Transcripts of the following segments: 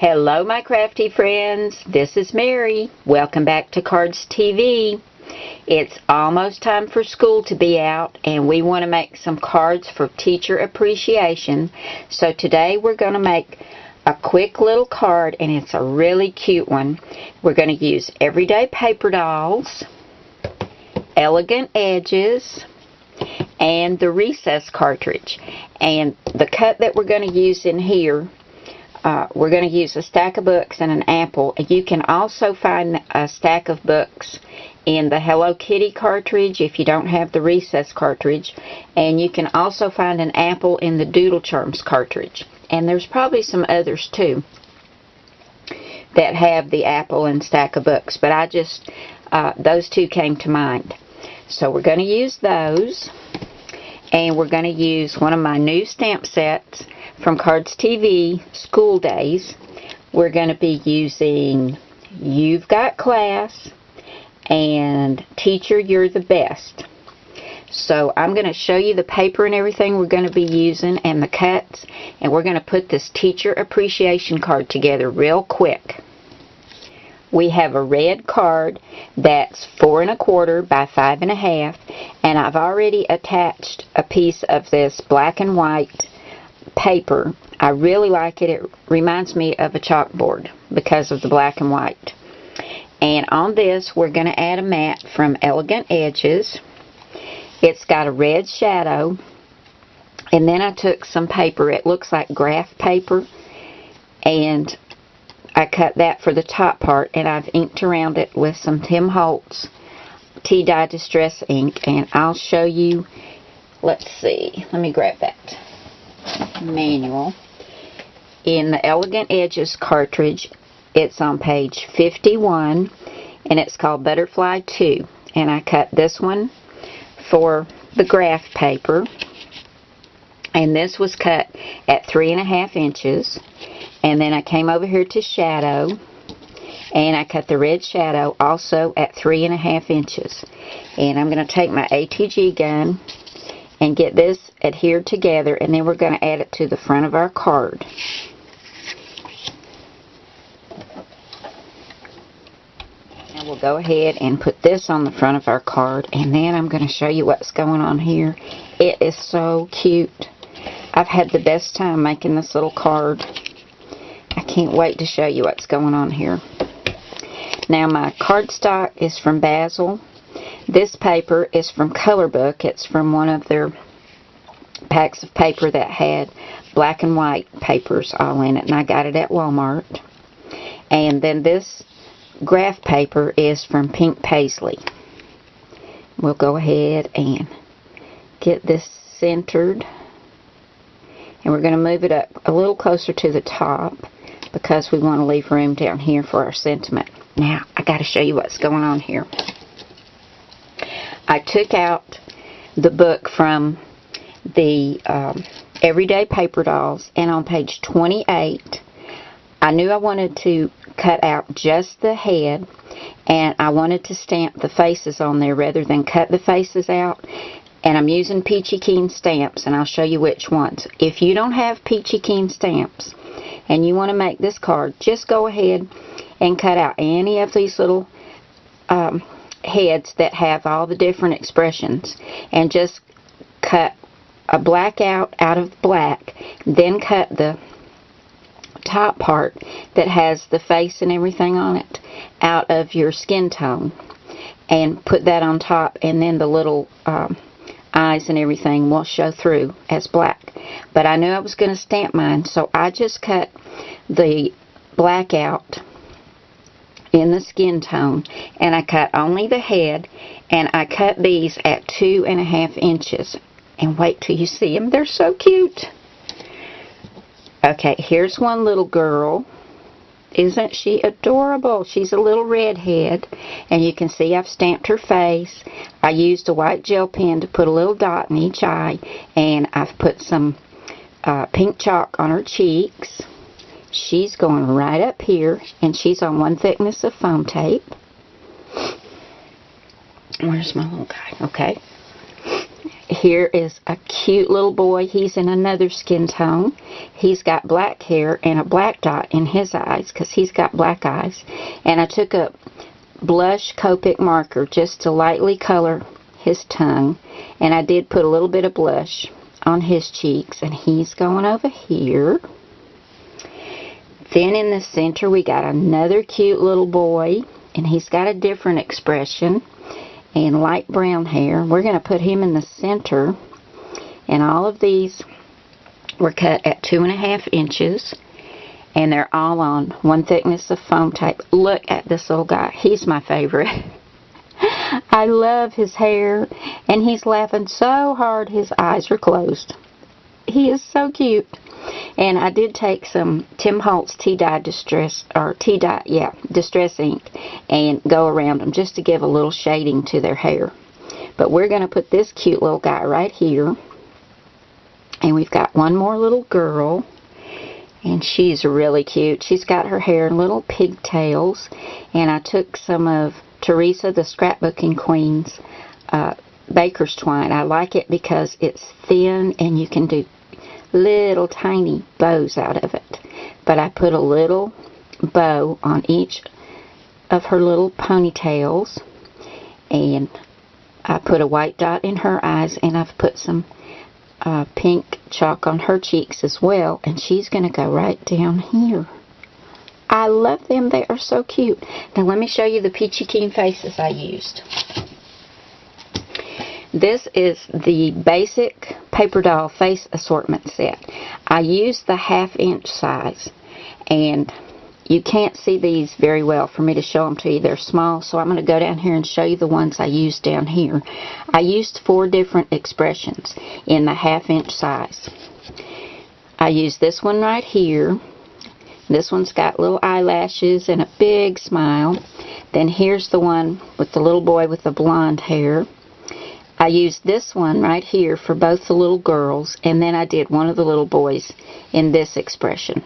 Hello my crafty friends, this is Mary. Welcome back to Cardz TV. It's almost time for school to be out and we want to make some cards for teacher appreciation. So today we're going to make a quick little card and it's a really cute one. We're going to use everyday paper dolls, elegant edges, and the recess cartridge. And the cut that we're going to use in here, we're going to use a stack of books and an apple. You can also find a stack of books in the Hello Kitty cartridge if you don't have the recess cartridge. And you can also find an apple in the Doodle Charms cartridge. And there's probably some others too that have the apple and stack of books. But I just, those two came to mind. So we're going to use those. And we're going to use one of my new stamp sets from Cardz TV, School Days. We're going to be using You've Got Class and Teacher, You're the Best. So I'm going to show you the paper and everything we're going to be using and the cuts. And we're going to put this teacher appreciation card together real quick. We have a red card that's 4 1/4 by 5 1/2, and I've already attached a piece of this black and white paper. I really like it. It reminds me of a chalkboard because of the black and white. And on this, we're going to add a mat from Elegant Edges. It's got a red shadow, and then I took some paper. It looks like graph paper, and I cut that for the top part, and I've inked around it with some Tim Holtz Tea-Dye Distress ink, and I'll show you. Let's see, let me grab that manual. In the Elegant Edges cartridge, it's on page 51, and it's called Butterfly 2, and I cut this one for the graph paper, and this was cut at 3 1/2 inches. And then I came over here to shadow, and I cut the red shadow also at 3 1/2 inches. And I'm going to take my ATG gun and get this adhered together, and then we're going to add it to the front of our card. Now we'll go ahead and put this on the front of our card, and then I'm going to show you what's going on here. It is so cute. I've had the best time making this little card. I can't wait to show you what's going on here. Now my cardstock is from Basil. This paper is from Color Book. It's from one of their packs of paper that had black and white papers all in it, and I got it at Walmart. And then this graph paper is from Pink Paisley. We'll go ahead and get this centered, and we're going to move it up a little closer to the top, because we want to leave room down here for our sentiment. Now, I got to show you what's going on here. I took out the book from the Everyday Paper Dolls, and on page 28, I knew I wanted to cut out just the head, and I wanted to stamp the faces on there rather than cut the faces out. And I'm using Peachy Keen stamps, and I'll show you which ones. If you don't have Peachy Keen stamps, and you want to make this card, just go ahead and cut out any of these little heads that have all the different expressions, and just cut a black out of black, then cut the top part that has the face and everything on it out of your skin tone, and put that on top, and then the little eyes and everything will show through as black. But I knew I was going to stamp mine, so I just cut the black out in the skin tone, and I cut only the head, and I cut these at 2 1/2 inches. And wait till you see them. They're so cute. Okay, here's one little girl. Isn't she adorable? She's a little redhead, and you can see I've stamped her face. I used a white gel pen to put a little dot in each eye, and I've put some pink chalk on her cheeks. She's going right up here, and she's on 1 thickness of foam tape. Where's my little guy? Okay. here is a cute little boy. He's in another skin tone. He's got black hair and a black dot in his eyes because he's got black eyes. And I took a blush Copic marker just to lightly color his tongue. And I did put a little bit of blush on his cheeks. And he's going over here. Then in the center we got another cute little boy. And he's got a different expression. And light brown hair. We're going to put him in the center. And all of these were cut at 2.5 inches. And they're all on 1 thickness of foam tape. Look at this little guy. He's my favorite. I love his hair. And he's laughing so hard his eyes are closed. He is so cute. And I did take some Tim Holtz Distress ink and go around them just to give a little shading to their hair. But we're going to put this cute little guy right here. And we've got one more little girl. And she's really cute. She's got her hair in little pigtails. And I took some of Teresa the Scrapbooking Queen's baker's twine. I like it because it's thin and you can do little tiny bows out of it. But I put a little bow on each of her little ponytails, and I put a white dot in her eyes, and I've put some pink chalk on her cheeks as well, and she's going to go right down here. I love them. They are so cute. Now let me show you the Peachy Keen faces I used. This is the basic paper doll face assortment set. I used the 1/2 inch size, and you can't see these very well for me to show them to you. They're small, so I'm going to go down here and show you the ones I used down here. I used 4 different expressions in the 1/2 inch size. I used this one right here. This one's got little eyelashes and a big smile. Then here's the one with the little boy with the blonde hair. I used this one right here for both the little girls, and then I did one of the little boys in this expression.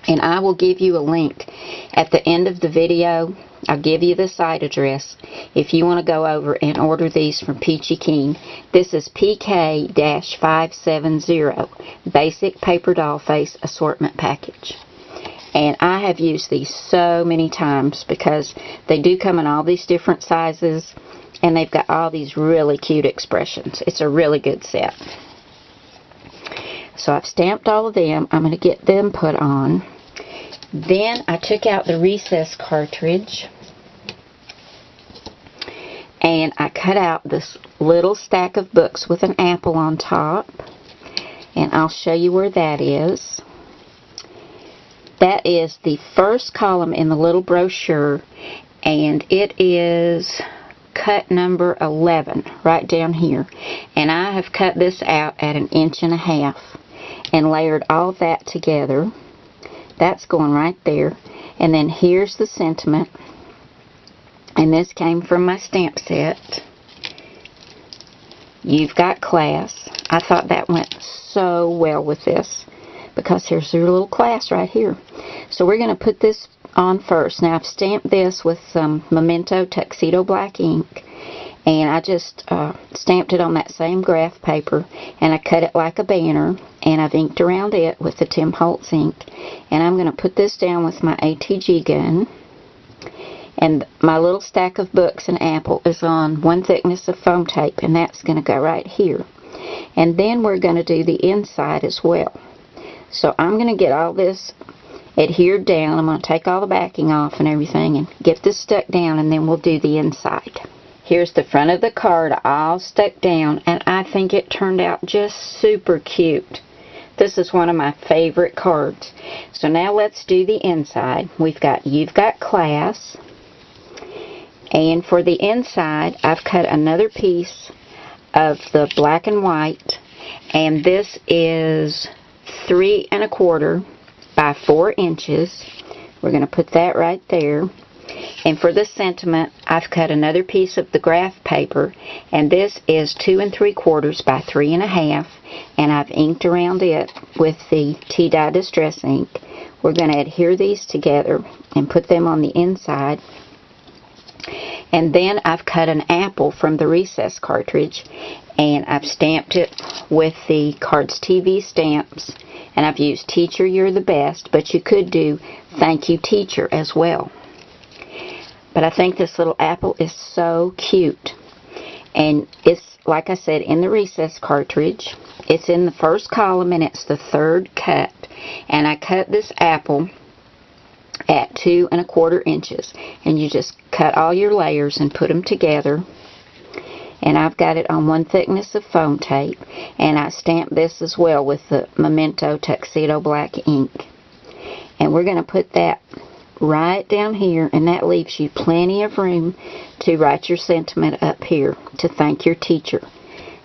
And I will give you a link at the end of the video. I'll give you the site address if you want to go over and order these from Peachy Keen. This is PK-570, Basic Paper Doll Face Assortment Package. And I have used these so many times because they do come in all these different sizes. And they've got all these really cute expressions. It's a really good set. So I've stamped all of them. I'm going to get them put on. Then I took out the recess cartridge. And I cut out this little stack of books with an apple on top. And I'll show you where that is. That is the first column in the little brochure. And it is cut number 11 right down here, and I have cut this out at 1.5 inches and layered all that together. That's going right there. And then here's the sentiment, and this came from my stamp set. You've got class. I thought that went so well with this because here's your little class right here. So we're going to put this on first. Now I've stamped this with some Memento Tuxedo black ink, and I just stamped it on that same graph paper, and I cut it like a banner, and I've inked around it with the Tim Holtz ink. And I'm going to put this down with my ATG gun, and my little stack of books and apple is on 1 thickness of foam tape, and that's going to go right here. And then we're going to do the inside as well. So I'm going to get all this adhered down. I'm going to take all the backing off and everything and get this stuck down, and then we'll do the inside. Here's the front of the card all stuck down, and I think it turned out just super cute. This is one of my favorite cards. So now let's do the inside. We've got You've Got Class, and for the inside I've cut another piece of the black and white, and this is 3 1/4 by 4 inches. We're going to put that right there. And for the sentiment, I've cut another piece of the graph paper, and this is 2 3/4 by 3 1/2, and I've inked around it with the T-Dye Distress ink. We're going to adhere these together and put them on the inside. And then I've cut an apple from the recess cartridge, And I've stamped it with the Cardz TV stamps. And I've used Teacher, You're the Best, but you could do Thank You, Teacher as well. But I think this little apple is so cute. And it's, like I said, in the recess cartridge. It's in the first column, and it's the third cut. And I cut this apple at 2 1/4 inches. And you just cut all your layers and put them together. And I've got it on 1 thickness of foam tape. And I stamped this as well with the Memento Tuxedo Black ink. And we're going to put that right down here, and that leaves you plenty of room to write your sentiment up here to thank your teacher.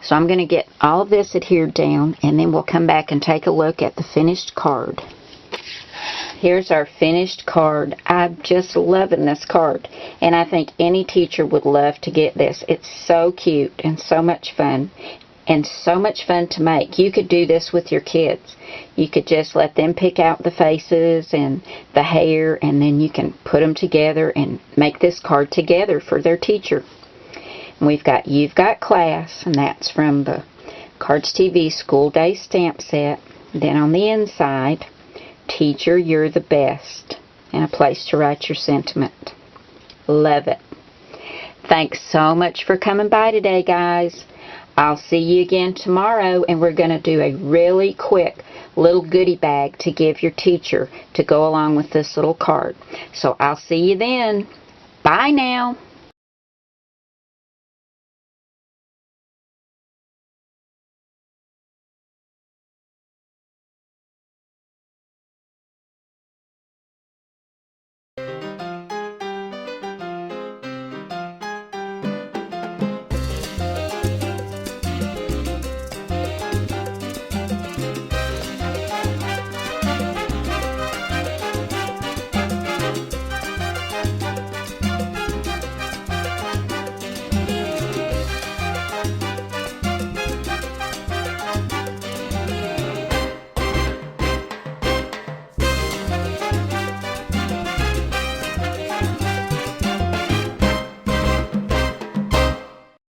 So I'm going to get all of this adhered down, and then we'll come back and take a look at the finished card. Here's our finished card. I'm just loving this card, and I think any teacher would love to get this. It's so cute and so much fun, and so much fun to make. You could do this with your kids. You could just let them pick out the faces and the hair, and then you can put them together and make this card together for their teacher. And we've got You've Got Class, and that's from the Cardz TV School Day stamp set. Then on the inside, Teacher, You're the Best, and a place to write your sentiment. Love it. Thanks so much for coming by today, guys. I'll see you again tomorrow, and we're going to do a really quick little goodie bag to give your teacher to go along with this little card. So I'll see you then. Bye now.